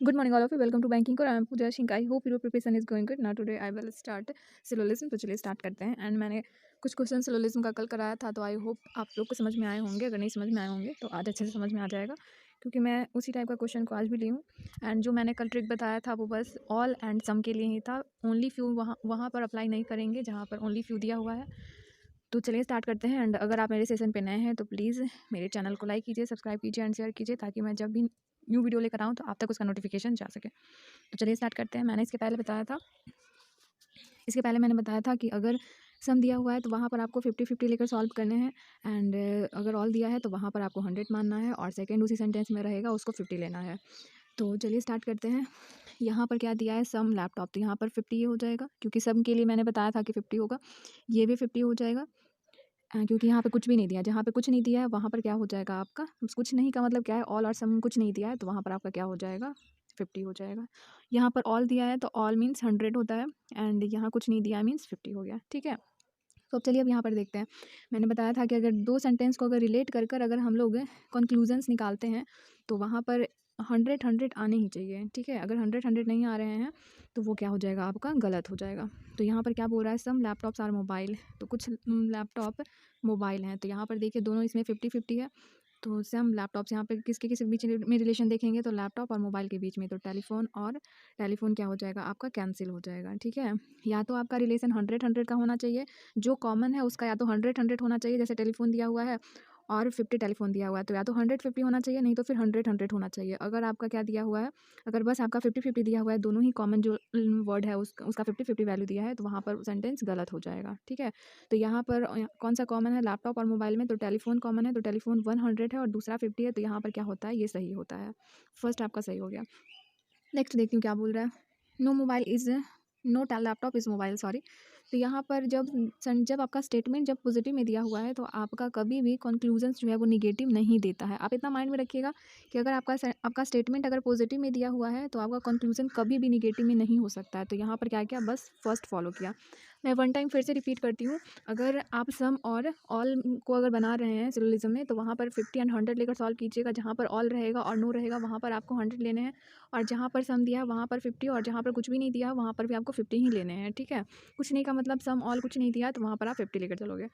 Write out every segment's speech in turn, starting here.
Good morning, all of you. Welcome to Banking Core. I am Pooja Singh. I hope your preparation is going good. Now today I will start syllogism. तो चलिए start करते हैं. And मैंने कुछ question syllogism का कल कराया था, तो आई होप आप लोग को समझ में आए होंगे. अगर नहीं समझ में आए होंगे तो आज अच्छे से समझ में आ जाएगा, क्योंकि मैं उसी टाइप का क्वेश्चन को आज भी ली हूँ. एंड जो मैंने कल ट्रिक बताया था वो बस ऑल एंड सम के लिए ही था. ओनली फ्यू वहाँ पर अप्लाई नहीं करेंगे जहाँ पर ओनली फ्यू दिया हुआ है. तो चलिए स्टार्ट करते हैं. एंड अगर आप मेरे सेशन पे नए हैं तो प्लीज़ मेरे चैनल को लाइक कीजिए, सब्सक्राइब कीजिए एंड शेयर कीजिए, ताकि मैं जब भी न्यू वीडियो लेकर आऊँ तो आप तक उसका नोटिफिकेशन जा सके. तो चलिए स्टार्ट करते हैं. इसके पहले मैंने बताया था कि अगर सम दिया हुआ है तो वहाँ पर आपको 50-50 लेकर सॉल्व करने हैं. एंड अगर ऑल दिया है तो वहाँ पर आपको 100 मानना है, और सेकंड उसी सेंटेंस में रहेगा उसको 50 लेना है. तो चलिए स्टार्ट करते हैं. यहाँ पर क्या दिया है, सम लैपटॉप, तो यहाँ पर 50 ये हो जाएगा, क्योंकि सम के लिए मैंने बताया था कि 50 होगा. ये भी 50 हो जाएगा, क्योंकि यहाँ पे कुछ भी नहीं दिया. जहाँ पे कुछ नहीं दिया है वहाँ पर क्या हो जाएगा आपका, कुछ नहीं का मतलब क्या है, ऑल और सम कुछ नहीं दिया है तो वहाँ पर आपका क्या हो जाएगा, 50 हो जाएगा. यहाँ पर ऑल दिया है तो ऑल मीन्स 100 होता है, एंड यहाँ कुछ नहीं दिया मीन्स 50 हो गया. ठीक है. तो अब चलिए अब यहाँ पर देखते हैं. मैंने बताया था कि अगर दो सेंटेंस को अगर रिलेट कर कर अगर हम लोग कंक्लूजन्स निकालते हैं तो वहाँ पर 100 आने ही चाहिए. ठीक है. अगर 100 नहीं आ रहे हैं तो वो क्या हो जाएगा, आपका गलत हो जाएगा. तो यहाँ पर क्या बोल रहा है, सम लैपटॉप्स आर मोबाइल, तो कुछ लैपटॉप मोबाइल हैं. तो यहाँ पर देखिए दोनों इसमें 50-50 है. तो सम लैपटॉप्स यहाँ पे किसके किस बीच में रिलेशन देखेंगे, तो लैपटॉप और मोबाइल के बीच में. तो टेलीफोन और टेलीफोन क्या हो जाएगा आपका, कैंसिल हो जाएगा. ठीक है. या तो आपका रिलेशन 100 का होना चाहिए, जो कॉमन है उसका या तो 100 होना चाहिए, जैसे टेलीफोन दिया हुआ है और 50 टेलीफोन दिया हुआ है, तो या तो 100-50 होना चाहिए, नहीं तो फिर 100-100 होना चाहिए. अगर आपका क्या दिया हुआ है, अगर बस आपका 50-50 दिया हुआ है, दोनों ही कॉमन जो वर्ड है उसका 50-50 वैल्यू दिया है, तो वहाँ पर सेंटेंस गलत हो जाएगा. ठीक है. तो यहाँ पर कौन सा कॉमन है लैपटॉप और मोबाइल में, तो टेलीफोन कॉमन है, तो टेलीफोन 100 है और दूसरा 50 है, तो यहाँ पर क्या होता है, ये सही होता है. फर्स्ट आपका सही हो गया. नेक्स्ट देखती हूँ क्या बोल रहा है. No mobile is, no laptop is mobile, sorry. तो यहाँ पर जब आपका स्टेटमेंट जब पॉजिटिव में दिया हुआ है तो आपका कभी भी कंक्लूजन्स जो है वो निगेटिव नहीं देता है. आप इतना माइंड में रखिएगा कि अगर आपका स्टेटमेंट अगर पॉजिटिव में दिया हुआ है तो आपका कंक्लूजन कभी भी निगेटिव में नहीं हो सकता है. तो यहाँ पर क्या किया, बस फर्स्ट फॉलो किया. मैं वन टाइम फिर से रिपीट करती हूँ. अगर आप सम और ऑल को अगर बना रहे हैं सिलोजिज्म में, तो वहाँ पर 50 एंड 100 लेकर सॉल्व कीजिएगा. जहाँ पर ऑल रहेगा और नो रहेगा वहाँ पर आपको 100 लेने हैं, और जहाँ पर सम दिया है वहाँ पर 50, और जहाँ पर कुछ भी नहीं दिया है वहाँ पर भी आपको 50 ही लेने हैं. ठीक है. कुछ नहीं का मतलब सम ऑल कुछ नहीं दिया तो वहाँ पर आप 50 लेकर चलोगे.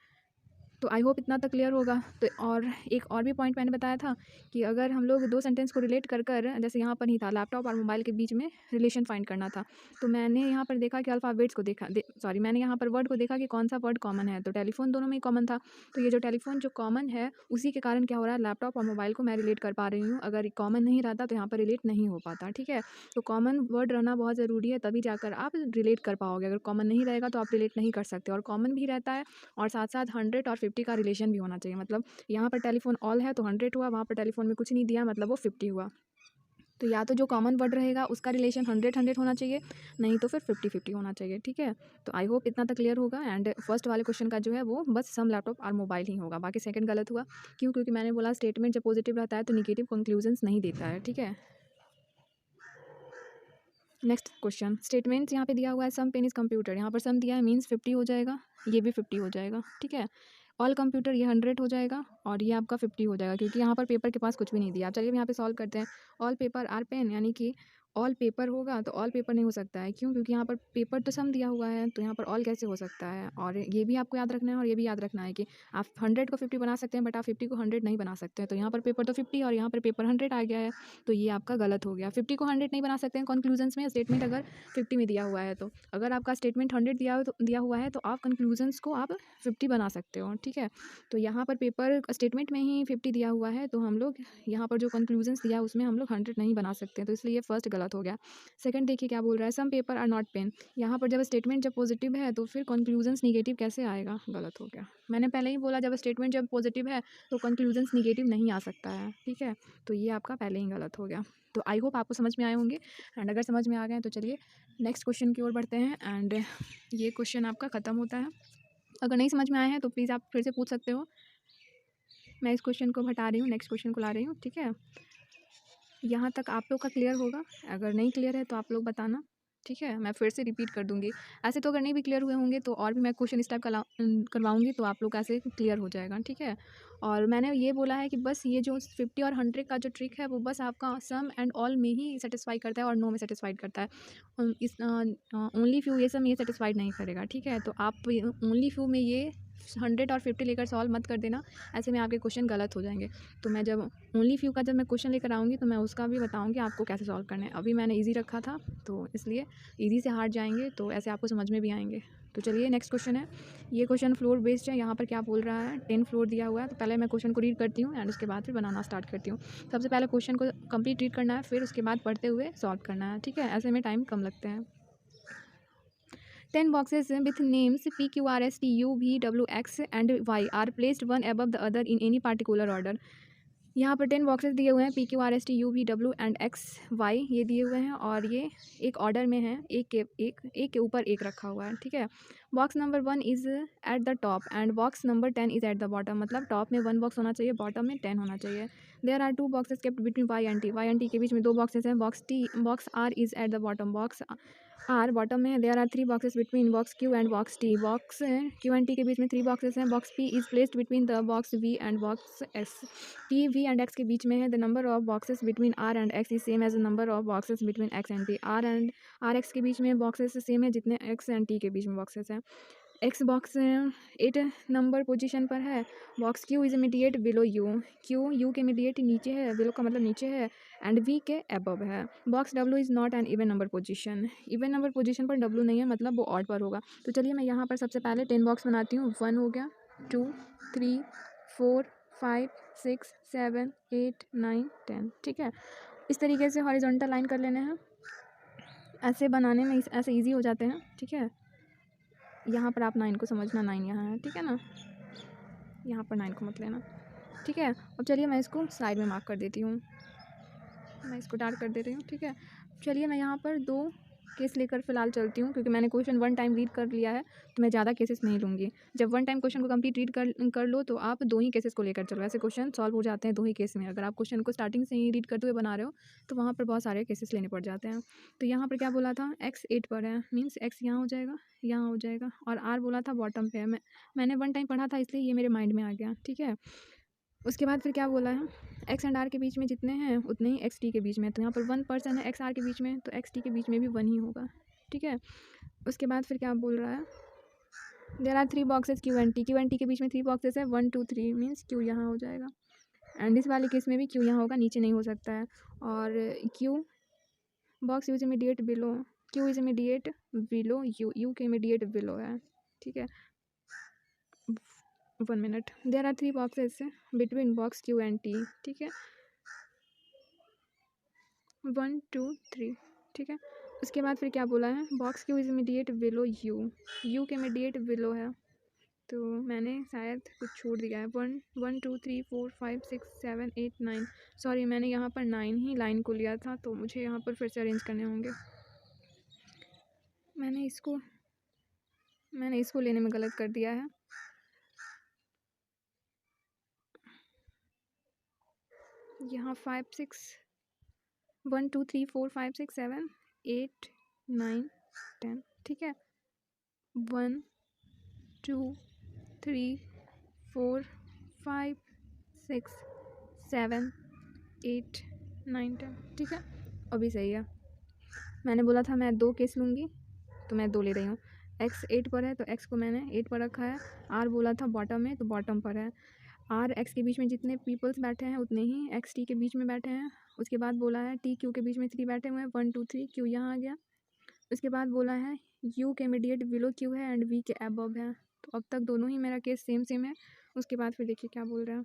तो आई होप इतना तक क्लियर होगा. तो और एक और भी पॉइंट मैंने बताया था कि अगर हम लोग दो सेंटेंस को रिलेट कर कर, जैसे यहाँ पर ही था लैपटॉप और मोबाइल के बीच में रिलेशन फाइंड करना था, तो मैंने यहाँ पर देखा कि अल्फ़ाबेट्स को देखा सॉरी मैंने यहाँ पर वर्ड को देखा कि कौन सा वर्ड कॉमन है, तो टेलीफोन दोनों में ही कॉमन था. तो ये जो टेलीफोन जो कॉमन है उसी के कारण क्या हो रहा है, लैपटॉप और मोबाइल को मैं रिलेट कर पा रही हूँ. अगर कॉमन नहीं रहता तो यहाँ पर रिलेट नहीं हो पाता. ठीक है. तो कॉमन वर्ड रहना बहुत ज़रूरी है, तभी जाकर आप रिलेट कर पाओगे. अगर कॉमन नहीं रहेगा तो आप रिलेट नहीं कर सकते. और कॉमन भी रहता है और साथ साथ 100 और 50 का रिलेशन भी होना चाहिए. मतलब यहाँ पर टेलीफोन ऑल है तो 100 हुआ, वहाँ पर टेलीफोन में कुछ नहीं दिया मतलब वो 50 हुआ. तो या तो जो कॉमन वर्ड रहेगा उसका रिलेशन 100-100 होना चाहिए, नहीं तो फिर 50-50 होना चाहिए. ठीक है. तो आई होप इतना तक क्लियर होगा. एंड फर्स्ट वाले क्वेश्चन का जो है वो बस सम लैपटॉप और मोबाइल ही होगा, बाकी सेकंड गलत हुआ. क्यों, क्योंकि मैंने बोला स्टेटमेंट जब पॉजिटिव रहता है तो निगेटिव कंक्लूजन्स नहीं देता है. ठीक है. नेक्स्ट क्वेश्चन, स्टेटमेंट यहाँ पे दिया हुआ है सम पेन इज कंप्यूटर, यहाँ पर सम दिया है मीन्स 50 हो जाएगा, ये भी 50 हो जाएगा. ठीक है. ऑल कंप्यूटर ये 100 हो जाएगा, और ये आपका 50 हो जाएगा, क्योंकि यहाँ पर पेपर के पास कुछ भी नहीं दिया. अब चलिए यहाँ पे सॉल्व करते हैं. ऑल पेपर आर पेन, यानी कि ऑल पेपर होगा तो ऑल पेपर नहीं हो सकता है. क्यों, क्योंकि यहाँ पर पेपर तो सम दिया हुआ है, तो यहाँ पर ऑल कैसे हो सकता है. और ये भी आपको याद रखना है, और ये भी याद रखना है कि आप 100 को 50 बना सकते हैं, बट आप 50 को 100 नहीं बना सकते हैं. तो यहाँ पर पेपर तो 50 और यहाँ पर पेपर 100 आ गया है, तो ये आपका गलत हो गया. 50 को 100 नहीं बना सकते हैं कंक्लूजन्स में, स्टेटमेंट अगर 50 में दिया हुआ है. तो अगर आपका स्टेटमेंट 100 दिया हुआ है तो आप कंक्लूजन्स को आप 50 बना सकते हो. ठीक है. तो यहाँ पर पेपर स्टेटमेंट में ही 50 दिया हुआ है, तो हम लोग यहाँ पर जो कंक्लूजन्स दिया उसमें हम लोग 100 नहीं बना सकते. तो इसलिए ये फर्स्ट गलत हो गया. सेकंड देखिए क्या बोल रहा है, सम पेपर आर नॉट पेन, यहाँ पर जब स्टेटमेंट जब पॉजिटिव है तो फिर कंक्लूजन्स निगेटिव कैसे आएगा, गलत हो गया. मैंने पहले ही बोला जब स्टेटमेंट जब पॉजिटिव है तो कंक्लूजन्स निगेटिव नहीं आ सकता है. ठीक है. तो ये आपका पहले ही गलत हो गया. तो आई होप आपको समझ में आए होंगे. एंड अगर समझ में आ गए तो चलिए नेक्स्ट क्वेश्चन की ओर बढ़ते हैं. एंड ये क्वेश्चन आपका ख़त्म होता है. अगर नहीं समझ में आए हैं तो प्लीज़ आप फिर से पूछ सकते हो. मैं इस क्वेश्चन को हटा रही हूँ, नेक्स्ट क्वेश्चन को ला रही हूँ. ठीक है. यहाँ तक आप लोग का क्लियर होगा. अगर नहीं क्लियर है तो आप लोग बताना. ठीक है, मैं फिर से रिपीट कर दूँगी। ऐसे तो अगर नहीं भी क्लियर हुए होंगे तो और भी मैं क्वेश्चन इस टाइप करवाऊँगी तो आप लोग का ऐसे क्लियर हो जाएगा, ठीक है। और मैंने ये बोला है कि बस ये जो 50 और 100 का जो ट्रिक है वो बस आपका सम एंड ऑल में ही सैटिस्फाई करता है और नो में सैटिस्फाइड करता है। ओनली फ्यू ये सब में ये सैटिस्फाइड नहीं करेगा, ठीक है। तो आप ओनली फ्यू में ये 100 और 50 लेकर सॉल्व मत कर देना, ऐसे में आपके क्वेश्चन गलत हो जाएंगे। तो मैं जब ओनली फ्यू का जब मैं क्वेश्चन लेकर आऊँगी तो मैं उसका भी बताऊँगी आपको कैसे सॉल्व करना है। अभी मैंने ईज़ी रखा था तो इसलिए ईज़ी से हार्ड जाएंगे तो ऐसे आपको समझ में भी आएंगे। तो चलिए नेक्स्ट क्वेश्चन है। ये क्वेश्चन फ्लोर बेस्ड है। यहाँ पर क्या बोल रहा है, 10 फ्लोर दिया हुआ है। तो पहले मैं क्वेश्चन को रीड करती हूँ एंड उसके बाद फिर बनाना स्टार्ट करती हूँ। सबसे पहले क्वेश्चन को कंप्लीट रीड करना है, फिर उसके बाद पढ़ते हुए सॉल्व करना है, ठीक है। ऐसे में टाइम कम लगते हैं। 10 boxes with names P, Q, R, S, T, U, V, W, X and Y are placed one above the other in any particular order। यहाँ पर 10 बॉक्सेस दिए हुए हैं, P Q R S T U V W and X Y ये दिए हुए हैं और ये एक ऑर्डर में है, एक के ऊपर एक रखा हुआ है, ठीक है। Box number 1 is at the top and box number 10 is at the bottom. मतलब टॉप में 1 बॉक्स होना चाहिए, बॉटम में 10 होना चाहिए। There are 2 boxes kept between Y and T के बीच में 2 बॉक्सेस हैं। Box R is at the bottom, box R bottom में है। There are 3 boxes between box Q and box T, box Q and T के बीच में 3 boxes हैं। Box P is placed between the box V and box S, T V and X के बीच में है। The number of boxes between R and X is same as the number of boxes between X and T. R X के बीच में boxes same है जितने x and T के बीच में बॉक्सेस हैं। एक्स बॉक्स 8 नंबर पोजीशन पर है। Box Q is immediate below you, Q U के इमीडिएट नीचे है, बिलो का मतलब नीचे है, एंड वी के अबव है। Box W is not an even number position, even number position पर डब्ल्यू नहीं है, मतलब वो ऑड पर होगा। तो चलिए मैं यहाँ पर सबसे पहले 10 बॉक्स बनाती हूँ। 1 हो गया, 2 3 4 5 6 7 8 9 10, ठीक है। इस तरीके से हॉरिजॉन्टल लाइन कर लेने हैं, ऐसे बनाने में ऐसे ईजी हो जाते हैं, ठीक है। यहाँ पर आप 9 को समझना, 9 यहाँ है, ठीक है ना। यहाँ पर 9 को मत लेना, ठीक है। अब चलिए मैं इसको साइड में मार्क कर देती हूँ, मैं इसको डार्क कर दे रही हूँ, ठीक है। चलिए मैं यहाँ पर 2 केस लेकर फ़िलहाल चलती हूँ क्योंकि मैंने क्वेश्चन 1 टाइम रीड कर लिया है तो मैं ज़्यादा केसेस नहीं लूँगी। जब 1 टाइम क्वेश्चन को कंप्लीट रीड कर लो तो आप 2 ही केसेस को लेकर चलो, ऐसे क्वेश्चन सॉल्व हो जाते हैं 2 ही केस में। अगर आप क्वेश्चन को स्टार्टिंग से ही रीड करते हुए बना रहे हो तो वहाँ पर बहुत सारे केसेस लेने पड़ जाते हैं। तो यहाँ पर क्या बोला था, एक्स 8 पर है, मीन्स एक्स यहाँ हो जाएगा, यहाँ हो जाएगा, और आर बोला था बॉटम पे है। मैंने 1 टाइम पढ़ा था इसलिए ये मेरे माइंड में आ गया, ठीक है। उसके बाद फिर क्या बोला है, एक्स एंड आर के बीच में जितने हैं उतने ही एक्स टी के बीच में। तो यहाँ पर 1 पर्सन है एक्स आर के बीच में, तो एक्स टी के बीच में भी 1 ही होगा, ठीक है। उसके बाद फिर क्या बोल रहा है, there are 3 boxes Q and T के बीच में 3 बॉक्सेस है, 1 2 3 मीन्स क्यू यहाँ हो जाएगा, एंड इस वाले केस में भी क्यू यहाँ होगा, नीचे नहीं हो सकता है। और Q box use immediate below, Q is immediate below U, U के इमीडिएट बिलो है, ठीक है। 1 minute, there are 3 boxes between box Q and T, ठीक है, 1 2 3, ठीक है। उसके बाद फिर क्या बोला है, box Q is immediate below U, U के इमीडिएट बिलो है। तो मैंने शायद कुछ छोड़ दिया है, 1 2 3 4 5 6 7 8 9, सॉरी मैंने यहाँ पर 9 ही लाइन को लिया था तो मुझे यहाँ पर फिर से अरेंज करने होंगे। मैंने इसको लेने में गलत कर दिया है। यहाँ 5 6 1 2 3 4 5 6 7 8 9 10, ठीक है। 1 2 3 4 5 6 7 8 9 10, ठीक है। अभी सही है। मैंने बोला था मैं 2 केस लूँगी तो मैं 2 ले रही हूँ। एक्स 8 पर है तो एक्स को मैंने 8 पर रखा है। आर बोला था बॉटम में तो बॉटम पर है। आर एक्स के बीच में जितने पीपल्स बैठे हैं उतने ही एक्स टी के बीच में बैठे हैं। उसके बाद बोला है टी क्यू के बीच में 3 बैठे हुए हैं, 1 2 3, क्यू यहाँ आ गया। उसके बाद बोला है यू के इमीडिएट बिलो क्यू है एंड वी के अबव है। तो अब तक दोनों ही मेरा केस सेम है। उसके बाद फिर देखिए क्या बोल रहा है।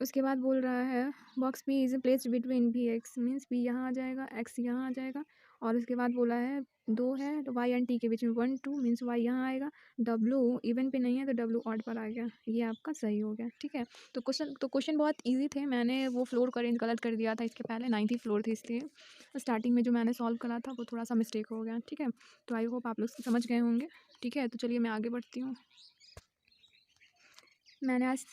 उसके बाद बोल रहा है box P is placed between भी एक्स, मीन्स पी यहाँ आ जाएगा, एक्स यहाँ आ जाएगा। और उसके बाद बोला है 2 है तो वाई एंड टी के बीच में 1 2, मीन्स वाई यहाँ आएगा। डब्ल्यू इवन पे नहीं है तो डब्ल्यू ऑड पर आ गया, ये आपका सही हो गया, ठीक है। तो क्वेश्चन बहुत ईजी थे। मैंने वो फ्लोर का अरेंज गलत कर दिया था, इसके पहले 9th फ्लोर थी इसलिए स्टार्टिंग में जो मैंने सॉल्व करा था वो थोड़ा सा मिस्टेक हो गया, ठीक है। तो आई होप आप लोग समझ गए होंगे, ठीक है। तो चलिए मैं आगे बढ़ती हूँ। मैंने आज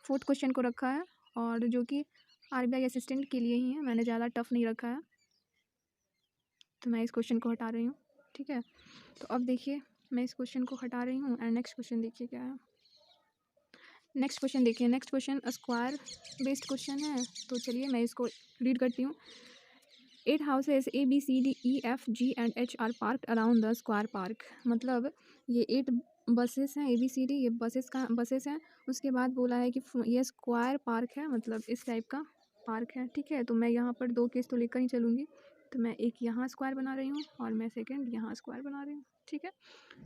4th क्वेश्चन को रखा है और जो कि आरबीआई असिस्टेंट के लिए ही है, मैंने ज़्यादा टफ नहीं रखा है। तो मैं इस क्वेश्चन को हटा रही हूँ, ठीक है। तो अब देखिए मैं इस क्वेश्चन को हटा रही हूँ एंड नेक्स्ट क्वेश्चन देखिए क्या है। नेक्स्ट क्वेश्चन देखिए, next question square based question है। तो चलिए मैं इसको रीड करती हूँ। 8 houses A B C D E F G and H are parked around the square park। मतलब ये 8 बसेस हैं ABCD, ये बसेस हैं। उसके बाद बोला है कि ये स्क्वायर पार्क है, मतलब इस टाइप का पार्क है, ठीक है। तो मैं यहाँ पर 2 केस तो लेकर ही चलूँगी। तो मैं एक यहाँ स्क्वायर बना रही हूँ और मैं सेकंड यहाँ स्क्वायर बना रही हूँ, ठीक है।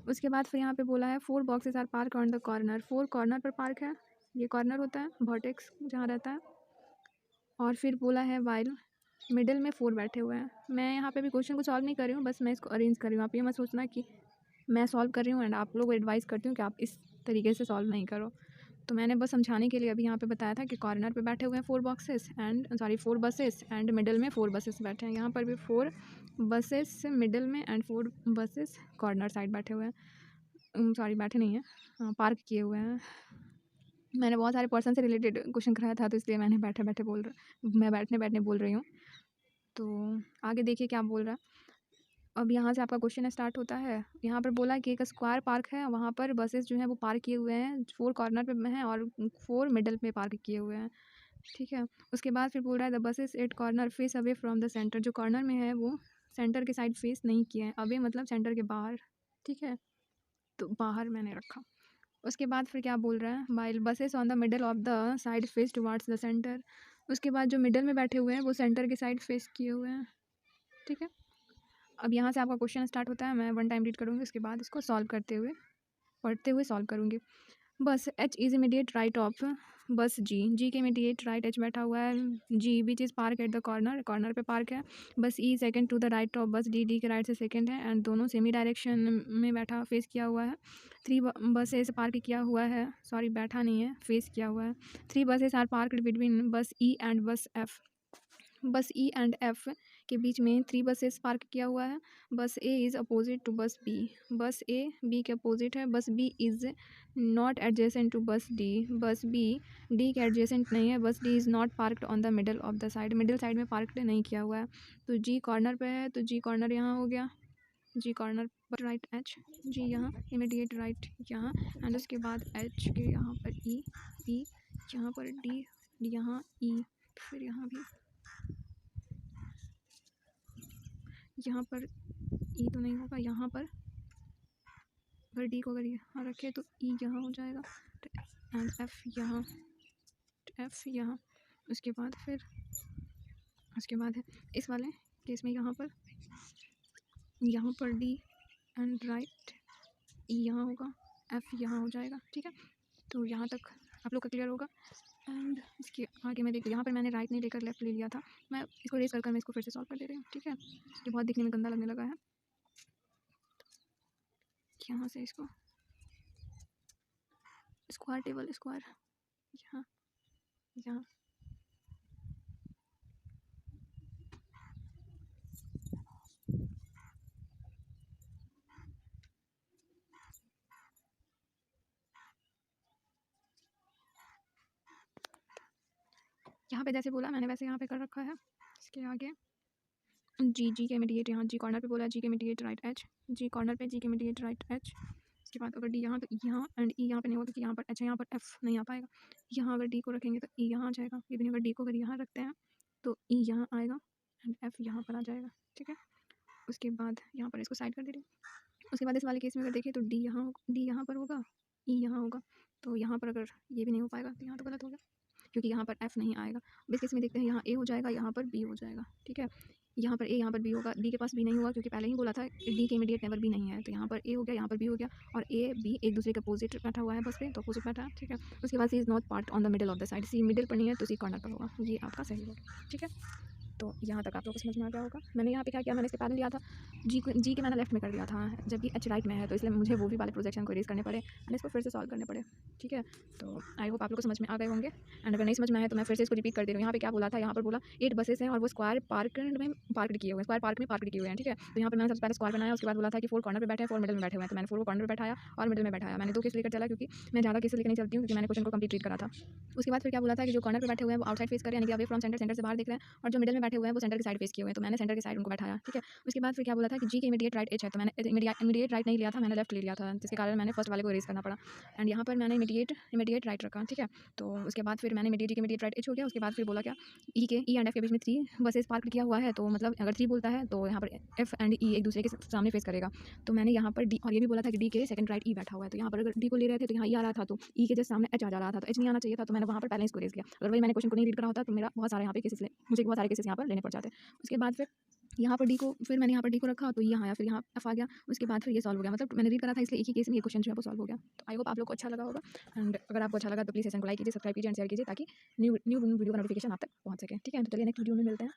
उसके बाद फिर यहाँ पे बोला है 4 boxes are park on the corner. 4 corner पर पार्क है, ये कॉर्नर होता है वर्टेक्स जहाँ रहता है। और फिर बोला है वाइल मिडिल में 4 बैठे हुए हैं। मैं यहाँ पे भी क्वेश्चन को सॉल्व नहीं कर रही हूँ, बस मैं इसको अरेंज कर रही हूँ। आप ये मत सोचना कि मैं सॉल्व कर रही हूँ एंड आप लोग को एडवाइस करती हूँ कि आप इस तरीके से सॉल्व नहीं करो। तो मैंने बस समझाने के लिए अभी यहाँ पे बताया था कि कॉर्नर पे बैठे हुए हैं 4 बसेस एंड मिडिल में 4 बसेस बैठे हैं। यहाँ पर भी 4 बसेस मिडिल में एंड 4 बसेस कॉर्नर साइड बैठे हुए हैं। बैठे नहीं हैं, पार्क किए हुए हैं। मैंने बहुत सारे पर्सन से रिलेटेड क्वेश्चन कराया था, तो इसलिए मैं बैठने बैठने बोल रही हूँ। तो आगे देखिए क्या बोल रहा है। अब यहाँ से आपका क्वेश्चन स्टार्ट होता है। यहाँ पर बोला कि एक स्क्वायर पार्क है, वहाँ पर बसेस जो हैं वो पार्क किए हुए हैं। 4 कॉर्नर पे हैं और 4 मिडल में पार्क किए हुए हैं, ठीक है। उसके बाद फिर बोल रहा है the buses at corner face away from the centre. जो कॉर्नर में है वो सेंटर के साइड फेस नहीं किए हैं। अवे मतलब सेंटर के बाहर, ठीक है। तो बाहर मैंने रखा। उसके बाद फिर क्या बोल रहा है, while buses on the middle of the side face towards the centre. उसके बाद जो मिडल में बैठे हुए हैं वो सेंटर के साइड फेस किए हुए हैं, ठीक है। अब यहाँ से आपका क्वेश्चन स्टार्ट होता है। मैं 1 टाइम रीड करूँगी, उसके बाद इसको पढ़ते हुए सॉल्व करूँगी। Bus H is immediate right of bus G के इमीडिएट राइट H बैठा हुआ है। G which is park at the corner पे पार्क है। Bus E second to the right of bus D के राइट से सेकंड है एंड दोनों सेमी डायरेक्शन में फेस किया हुआ है। 3 बसेस पार्क किया हुआ है, बैठा नहीं है, फेस किया हुआ है। 3 बसेस आर पार्कड बिटवीन बस E एंड बस F। बस E एंड F के बीच में 3 बसेस पार्क किया हुआ है। Bus A is opposite to bus B। Bus A B के अपोजिट है। Bus B is not adjacent to bus D। Bus B D के एडजेसेंट नहीं है। Bus D is not parked on the middle of the side. Middle side में parked नहीं किया हुआ है। तो G कॉर्नर पे है, तो G कॉर्नर यहाँ हो गया। G कॉर्नर पर राइट H, G यहाँ इमीडिएट राइट यहाँ एंड उसके बाद H के यहाँ पर E यहाँ पर D यहाँ E, फिर यहाँ भी यहाँ पर E तो नहीं होगा। यहाँ पर अगर D को अगर यहाँ रखे तो E यहाँ हो जाएगा एंड F यहाँ। उसके बाद है इस वाले केस में यहाँ पर D एंड राइट E यहाँ होगा, F यहाँ हो जाएगा, ठीक है। तो यहाँ तक आप लोग का क्लियर होगा। एंड इसके आगे मैं देखिए यहाँ पर मैंने राइट नहीं लेकर लेफ्ट ले लिया था। मैं इसको रेस कर मैं इसको फिर से सॉल्व कर दे रही हूँ, ठीक है। ये बहुत दिखने में गंदा लगने लगा है। यहाँ से इसको स्क्वायर टेबल यहाँ यहाँ पे जैसे बोला मैंने वैसे यहाँ पे कर रखा है। इसके आगे जी के इमीडिएट यहाँ G कॉर्नर पे बोला G के immediate right H, G corner पे G के इमीडिएट राइट H। उसके बाद अगर D यहाँ तो यहाँ एंड E यहाँ पे नहीं होगा क्योंकि यहाँ पर H है, यहाँ पर F नहीं आ पाएगा। यहाँ अगर D को रखेंगे तो E यहाँ आ जाएगा। इवन अगर D को अगर यहाँ रखते हैं तो E यहाँ आएगा एंड F यहाँ पर आ जाएगा, ठीक है। उसके बाद यहाँ पर इसको साइड कर दे रही हूँ। उसके बाद इस वाले केस में अगर देखें तो D यहाँ पर होगा, E यहाँ होगा। तो यहाँ पर अगर ये भी नहीं हो पाएगा तो यहाँ तो गलत हो गया क्योंकि यहाँ पर F नहीं आएगा। इस केस में देखते हैं यहाँ A हो जाएगा, यहाँ पर B हो जाएगा, ठीक है। यहाँ पर A यहाँ पर B होगा, D के पास B नहीं होगा क्योंकि पहले ही बोला था D के इमीडिएट नेबर B नहीं है। तो यहाँ पर A हो गया, यहाँ पर B हो गया और A B एक दूसरे के अपोजिट बैठा हुआ है बस पे, तो अपोजिट बैठा है, ठीक है। उसके बाद C is not part on the middle of the side. C middle पर नहीं है तो C कॉर्नर पर होगा। ये आपका सही होगा, ठीक है। तो यहाँ तक आप लोगों को समझ में आ गया होगा। मैंने यहाँ पे क्या किया, मैंने इसके पहले लिया था जी के मैंने लेफ्ट में कर दिया था, जबकि H राइट में है, तो इसलिए मुझे वो भी वाले प्रोजेक्शन को इरेज करने पड़े एंड इसको फिर से सॉल्व करने पड़े, ठीक है। तो आई होप आप लोग को समझ में आ गए होंगे एंड अगर नहीं समझ में आए तो मैं फिर से इसको रिपीट कर दे रही हूँ। यहाँ पे क्या बोला था, यहाँ पर बोला 8 बसेस हैं और वो स्क्वायर पार्क में पार्क किए हुए हैं, ठीक है। तो यहाँ पर मैंने सबसे पहले स्क्वायर बनाया। उसके बाद बोला था कि 4 कॉर्नर पे बैठे हैं, 4 मिडल में बैठे हुए हैं। तो मैंने 4 को कॉर्नर पे बैठाया और मिडल में बैठाया। मैंने 2 केस लेकर चला क्योंकि मैं ज़्यादा केस लेकर नहीं चलती हूँ क्योंकि मैंने क्वेश्चन को कंप्लीट रीड करा था। उसके बाद फिर क्या बोला था कि जो कॉर्नर पे बैठे हुए हैं वो आउटसाइड फेस करें, यानी कि अवे फ्रॉम सेंटर से बाहर देख रहे हैं, और जो मिडल में बैठे हुए हैं वो सेंटर की साइड फेस किए हुए हैं, तो मैंने सेंटर की साइड उनको बैठाया, ठीक है। उसके बाद फिर क्या बोला था कि जी के इमीडिएट राइट एच है, तो मैंने इमीडिएट राइट नहीं लिया था, मैंने लेफ्ट ले लिया था, जिसके कारण मैंने फर्स्ट वाले को इरेज करना पड़ा। एंड यहाँ पर मैंने इमीडिएट राइट रखा, ठीक है। तो उसके बाद फिर मैंने इमीडिएट जी के इमीडिएट राइट एच हो गया। उसके बाद फिर बोला क्या, ई एंड एफ के बीच में 3 बसेस पार्क किया हुआ है, तो मतलब अगर 3 बोलता है तो यहाँ पर एफ एंड ई एक दूसरे के सामने फेस करेगा। तो मैंने यहाँ पर डी, और ये भी बोला था कि डी के सेकंड राइट ई बैठा हुआ है, तो यहाँ पर अगर डी को ले रहे थे तो यहाँ ई आ रहा था, तो ई के जस्ट सामने एच आ जा रहा था, तो एच नहीं आना चाहिए था, तो मैंने वहाँ पर पहले इसको रेज किया। अगर वही मैंने क्वेश्चन को नहीं रीड करा होता तो मेरा बहुत सारे यहाँ पे केसेस मुझे बहुत सारे केसेस यहाँ पर लेने पड़ जाते। उसके बाद फिर यहाँ पर डी को, फिर मैंने यहाँ पर डी को रखा, तो यहाँ आया, फिर यहाँ एफ आ गया। उसके बाद फिर ये सॉल्व हो गया, मतलब मैंने रीड करा था इसलिए एक ही केस में ये क्वेश्चन जो है वो सॉल्व हो गया। तो आई होप आप लोग को अच्छा लगा होगा, एंड अगर आपको अच्छा लगा तो प्लीज़ सेशन को लाइक कीजिए, सब्सक्राइब कीजिए एंड शेयर कीजिए, ताकि न्यू वीडियो का नोटिफिकेशन आप तक पहुँच सके, ठीक है। तो चलिए नेक्स्ट वीडियो में मिलते हैं।